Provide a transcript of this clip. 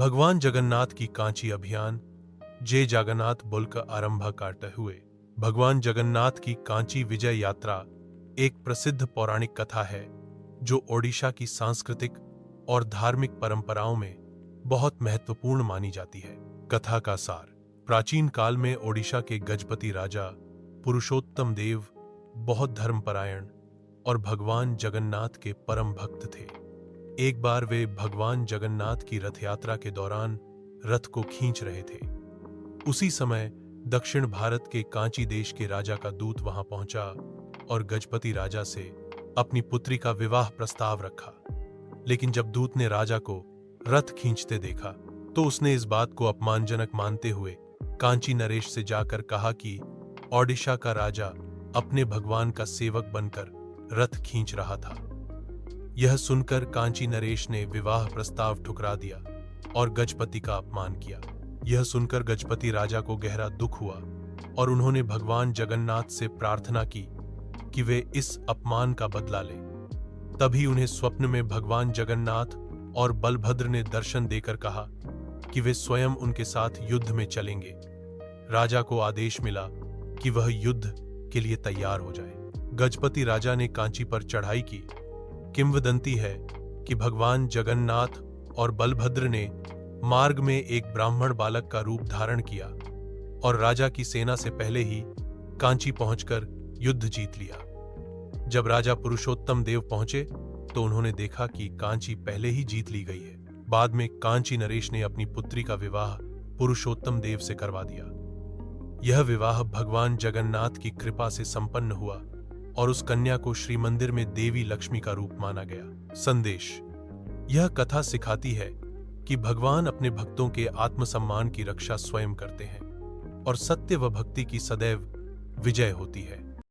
भगवान जगन्नाथ की कांची अभियान जय जगन्नाथ बोलकर आरंभ करते हुए भगवान जगन्नाथ की कांची विजय यात्रा एक प्रसिद्ध पौराणिक कथा है जो ओडिशा की सांस्कृतिक और धार्मिक परंपराओं में बहुत महत्वपूर्ण मानी जाती है। कथा का सार। प्राचीन काल में ओडिशा के गजपति राजा पुरुषोत्तम देव बहुत धर्मपरायण और भगवान जगन्नाथ के परम भक्त थे। एक बार वे भगवान जगन्नाथ की रथ यात्रा के दौरान रथ को खींच रहे थे। उसी समय दक्षिण भारत के कांची देश के राजा का दूत वहां पहुंचा और गजपति राजा से अपनी पुत्री का विवाह प्रस्ताव रखा। लेकिन जब दूत ने राजा को रथ खींचते देखा तो उसने इस बात को अपमानजनक मानते हुए कांची नरेश से जाकर कहा कि ओडिशा का राजा अपने भगवान का सेवक बनकर रथ खींच रहा था। यह सुनकर कांची नरेश ने विवाह प्रस्ताव ठुकरा दिया और गजपति का अपमान किया। यह सुनकर गजपति राजा को गहरा दुख हुआ और उन्होंने भगवान जगन्नाथ से प्रार्थना की कि वे इस अपमान का बदला लें। तभी उन्हें स्वप्न में भगवान जगन्नाथ और बलभद्र ने दर्शन देकर कहा कि वे स्वयं उनके साथ युद्ध में चलेंगे। राजा को आदेश मिला कि वह युद्ध के लिए तैयार हो जाए। गजपति राजा ने कांची पर चढ़ाई की। किंवदंती है कि भगवान जगन्नाथ और बलभद्र ने मार्ग में एक ब्राह्मण बालक का रूप धारण किया और राजा की सेना से पहले ही कांची पहुंचकर युद्ध जीत लिया। जब राजा पुरुषोत्तम देव पहुंचे तो उन्होंने देखा कि कांची पहले ही जीत ली गई है। बाद में कांची नरेश ने अपनी पुत्री का विवाह पुरुषोत्तम देव से करवा दिया। यह विवाह भगवान जगन्नाथ की कृपा से संपन्न हुआ और उस कन्या को श्री मंदिर में देवी लक्ष्मी का रूप माना गया। संदेश। यह कथा सिखाती है कि भगवान अपने भक्तों के आत्मसम्मान की रक्षा स्वयं करते हैं और सत्य व भक्ति की सदैव विजय होती है।